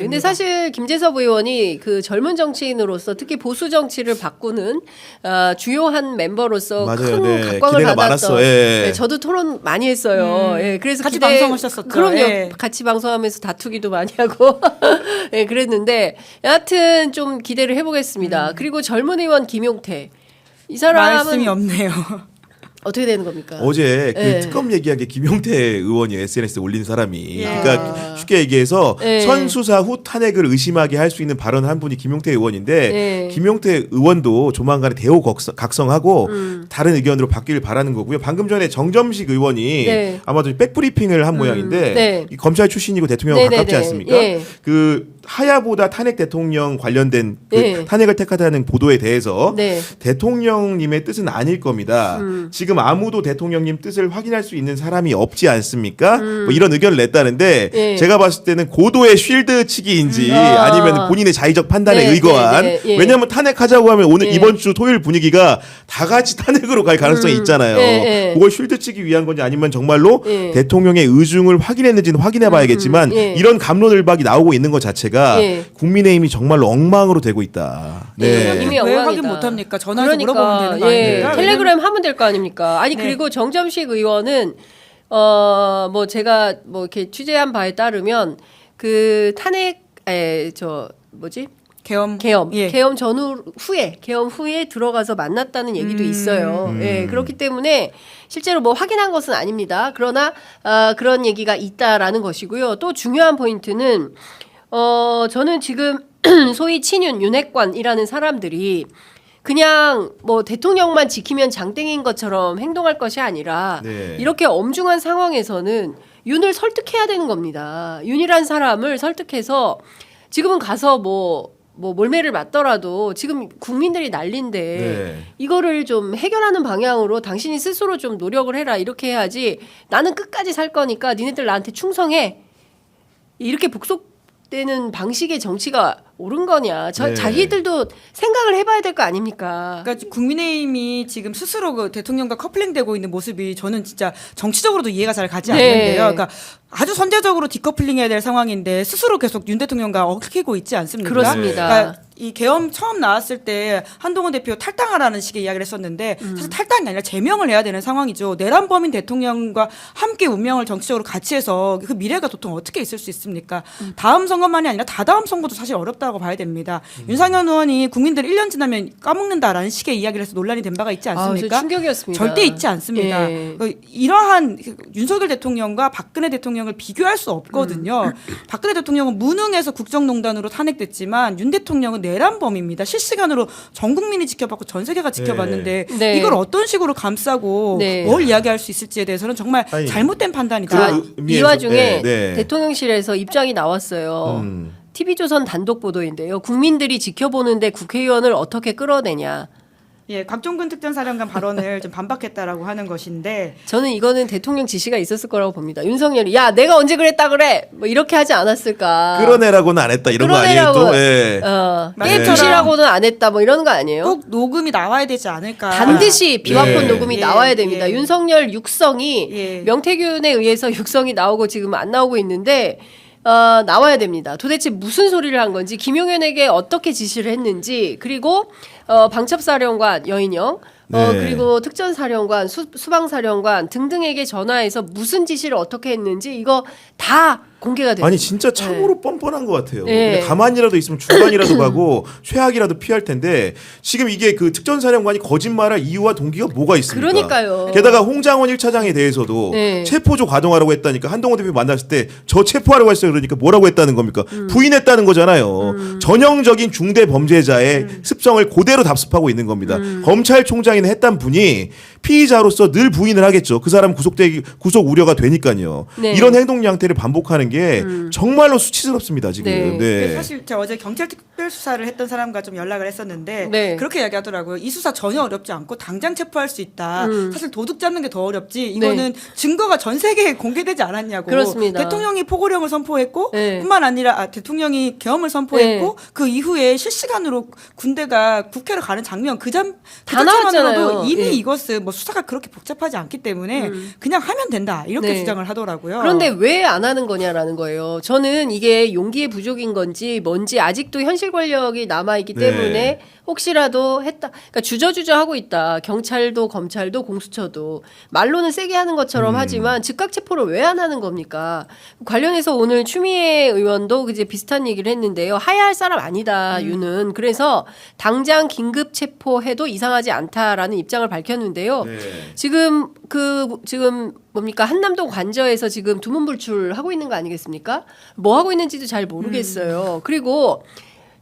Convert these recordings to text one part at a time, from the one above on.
근데 사실 김재섭 의원이 그 젊은 정치인으로서 특히 보수 정치를 바꾸는 주요한 멤버로서 맞아요. 큰 네. 각광을 기대가 받았던. 많았어. 예. 네, 저도 토론 많이 했어요. 예, 그래서 같이 방송하셨었죠. 그럼요. 예. 같이 방송하면서 다투기도 많이 하고 예, 그랬는데 여하튼 좀 기대를 해보겠습니다. 그리고 젊은 의원 김용태 이 사람은 말씀이 없네요. 어떻게 되는 겁니까? 어제 그 예. 특검 얘기한 게 김용태 의원이 SNS에 올린 사람이 예. 그러니까 쉽게 얘기해서 예. 선수사 후 탄핵을 의심하게 할 수 있는 발언 한 분이 김용태 의원인데 예. 김용태 의원도 조만간에 대호각성하고 다른 의견으로 바뀌길 바라는 거고요. 방금 전에 정점식 의원이 네. 아마도 백브리핑을 한 모양인데 네. 이 검찰 출신이고 대통령과 네네네. 가깝지 않습니까? 예. 그 하야보다 탄핵 대통령 관련된 그 예. 탄핵을 택하다는 보도에 대해서 네. 대통령님의 뜻은 아닐 겁니다. 지금 아무도 대통령님 뜻을 확인할 수 있는 사람이 없지 않습니까? 뭐 이런 의견을 냈다는데 예. 제가 봤을 때는 고도의 쉴드 치기인지 아니면 본인의 자의적 판단에 네, 의거한 네, 네, 예. 왜냐하면 탄핵하자고 하면 오늘 예. 이번 주 토요일 분위기가 다 같이 탄핵으로 갈 가능성이 있잖아요. 예, 예. 그걸 쉴드 치기 위한 건지 아니면 정말로 예. 대통령의 의중을 확인했는지는 확인해 봐야겠지만 예. 이런 감론을박이 나오고 있는 것 자체가 예. 국민의힘이 정말로 엉망으로 되고 있다. 예. 네. 이미 왜 엉망이다. 확인 못합니까? 전화해서 물어보면 되는 거 예, 아닙니까? 텔레그램 하면 될 거 아닙니까? 아니 네. 그리고 정점식 의원은 뭐 제가 뭐 이렇게 취재한 바에 따르면 그 탄핵에 계엄. 예. 계엄 계엄 후에 들어가서 만났다는 얘기도 있어요. 예, 그렇기 때문에 실제로 뭐 확인한 것은 아닙니다. 그러나 그런 얘기가 있다라는 것이고요. 또 중요한 포인트는 저는 지금 소위 친윤 윤핵관이라는 사람들이 그냥 뭐 대통령만 지키면 장땡인 것처럼 행동할 것이 아니라 네. 이렇게 엄중한 상황에서는 윤을 설득해야 되는 겁니다. 윤이란 사람을 설득해서 지금은 가서 뭐 몰매를 맞더라도 지금 국민들이 난린데 네. 이거를 좀 해결하는 방향으로 당신이 스스로 좀 노력을 해라 이렇게 해야지 나는 끝까지 살 거니까 니네들 나한테 충성해 이렇게 복속되는 방식의 정치가 옳은 거냐 네. 자기들도 생각을 해봐야 될 거 아닙니까? 그러니까 국민의힘이 지금 스스로 그 대통령과 커플링되고 있는 모습이 저는 진짜 정치적으로도 이해가 잘 가지 네. 않는데요. 그러니까 아주 선제적으로 디커플링해야 될 상황인데 스스로 계속 윤 대통령과 얽히고 있지 않습니까? 그렇습니다. 그러니까 이 계엄 처음 나왔을 때 한동훈 대표 탈당하라는 식의 이야기를 했었는데 사실 탈당이 아니라 제명을 해야 되는 상황이죠. 내란범인 대통령과 함께 운명을 정치적으로 같이 해서 그 미래가 도통 어떻게 있을 수 있습니까? 다음 선거만이 아니라 다다음 선거도 사실 어렵다고 봐야 됩니다. 윤상현 의원이 국민들 1년 지나면 까먹는다라는 식의 이야기를 해서 논란이 된 바가 있지 않습니까? 충격이었습니다. 절대 있지 않습니다. 예. 이러한 윤석열 대통령과 박근혜 대통령을 비교할 수 없거든요. 박근혜 대통령은 무능해서 국정농단으로 탄핵됐지만 윤 대통령은 내란범입니다. 실시간으로 전 국민이 지켜봤고 전 세계가 지켜봤는데 네. 이걸 어떤 식으로 감싸고 네. 뭘 이야기할 수 있을지에 대해서는 정말 아니, 잘못된 판단이다. 그런 이 의미에서- 와중에 네. 대통령실에서 입장이 나왔어요. TV조선 단독 보도인데요. 국민들이 지켜보는데 국회의원을 어떻게 끌어내냐. 예, 곽종근 특전사령관 발언을 좀 반박했다라고 하는 것인데 저는 이거는 대통령 지시가 있었을 거라고 봅니다. 윤석열이 야 내가 언제 그랬다 그래 뭐 이렇게 하지 않았을까. 끌어내라고는 안 했다 이런 거 아니에요 또? 예. 게임 네. 부시라고는 안 했다 뭐 이런 거 아니에요? 꼭 녹음이 나와야 되지 않을까. 반드시 비화폰 네. 녹음이 예, 나와야 됩니다. 예. 윤석열 육성이 예. 명태균에 의해서 육성이 나오고 지금 안 나오고 있는데 나와야 됩니다. 도대체 무슨 소리를 한 건지 김용현에게 어떻게 지시를 했는지 그리고 방첩사령관 여인영 네. 그리고 특전사령관 수방사령관 등등에게 전화해서 무슨 지시를 어떻게 했는지 이거 다 공개가 돼요. 아니 진짜 참으로 뻔뻔한 것 같아요. 네. 근데 가만히라도 있으면 중간이라도 가고 최악이라도 피할 텐데 지금 이게 그 특전사령관이 거짓말할 이유와 동기가 뭐가 있습니까? 그러니까요. 게다가 홍장원 1차장에 대해서도 네. 체포조 가동하라고 했다니까 한동훈 대표 만났을 때 저 체포하라고 했어요. 그러니까 뭐라고 했다는 겁니까? 부인했다는 거잖아요. 전형적인 중대 범죄자의 습성을 그대로 답습하고 있는 겁니다. 검찰총장이나 했던 분이 피의자로서 늘 부인을 하겠죠. 그 사람 구속 우려가 되니까요. 네. 이런 행동 양태를 반복하는 게 정말로 수치스럽습니다. 지금. 네. 네. 사실 제가 어제 경찰 특별 수사를 했던 사람과 좀 연락을 했었는데 네. 그렇게 이야기하더라고요. 이 수사 전혀 어렵지 않고 당장 체포할 수 있다. 사실 도둑 잡는 게 더 어렵지. 이거는 증거가 전 세계에 공개되지 않았냐고. 그렇습니다. 대통령이 포고령을 선포했고 네. 뿐만 아니라 대통령이 계엄을 선포했고 그 이후에 실시간으로 군대가 국회를 가는 장면 그 다 나왔잖아요. 자체만으로도 이미 예. 이것은 뭐 수사가 그렇게 복잡하지 않기 때문에 그냥 하면 된다 이렇게 네. 주장을 하더라고요. 그런데 왜 안 하는 거냐라는 거예요. 저는 이게 용기의 부족인 건지 뭔지 아직도 현실 권력이 남아있기 네. 때문에 혹시라도 했다. 그러니까 주저주저 하고 있다. 경찰도 검찰도 공수처도 말로는 세게 하는 것처럼 하지만 즉각 체포를 왜 안 하는 겁니까? 관련해서 오늘 추미애 의원도 이제 비슷한 얘기를 했는데요. 하야할 사람 아니다. 유는. 그래서 당장 긴급 체포해도 이상하지 않다라는 입장을 밝혔는데요. 네. 지금 뭡니까 한남동 관저에서 지금 두문불출하고 있는 거 아니겠습니까? 뭐 하고 있는지도 잘 모르겠어요. 그리고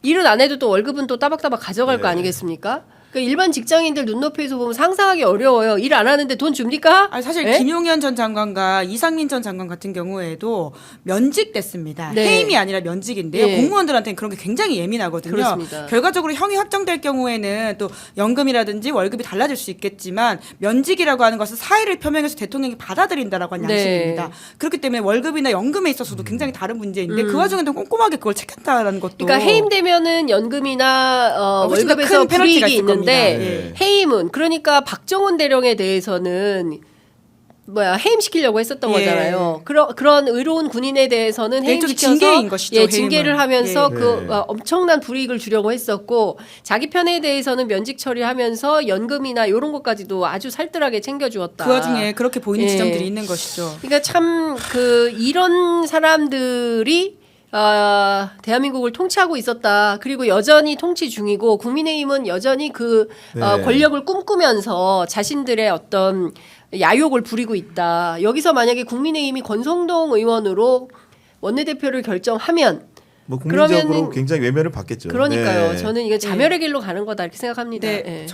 일은 안 해도 또 월급은 또 따박따박 가져갈 거 아니겠습니까? 그러니까 일반 직장인들 눈높이에서 보면 상상하기 어려워요. 일 안 하는데 돈 줍니까? 아니, 사실 예? 김용현 전 장관과 이상민 전 장관 같은 경우에도 면직됐습니다. 네. 해임이 아니라 면직인데요. 예. 공무원들한테는 그런 게 굉장히 예민하거든요. 그렇습니다. 결과적으로 형이 확정될 경우에는 또 연금이라든지 월급이 달라질 수 있겠지만 면직이라고 하는 것은 사의를 표명해서 대통령이 받아들인다라고 하는 네. 양식입니다. 그렇기 때문에 월급이나 연금에 있어서도 굉장히 다른 문제인데 그 와중에도 꼼꼼하게 그걸 챙겼다라는 것도. 그러니까 해임되면은 연금이나 훨씬 더 월급에서 큰 페널티가 불이익이 있을 겁니다. 있는데 예. 해임은 그러니까 박정훈 대령에 대해서는 해임시키려고 했었던 예. 거잖아요. 그런 의로운 군인에 대해서는 일종의 해임시켜서 징계인 것이죠, 예, 해임은. 징계를 하면서 예. 그 네. 엄청난 불이익을 주려고 했었고 자기 편에 대해서는 면직 처리하면서 연금이나 이런 것까지도 아주 살뜰하게 챙겨주었다. 그 와중에 그렇게 보이는 예. 지점들이 있는 것이죠. 그러니까 참 이런 사람들이 대한민국을 통치하고 있었다. 그리고 여전히 통치 중이고 국민의힘은 여전히 네. 권력을 꿈꾸면서 자신들의 어떤 야욕을 부리고 있다. 여기서 만약에 국민의힘이 권성동 의원으로 원내대표를 결정하면 뭐 국민적으로 그러면은 굉장히 외면을 받겠죠. 그러니까요. 네. 저는 이거 자멸의 길로 가는 거다 이렇게 생각합니다. 네. 예.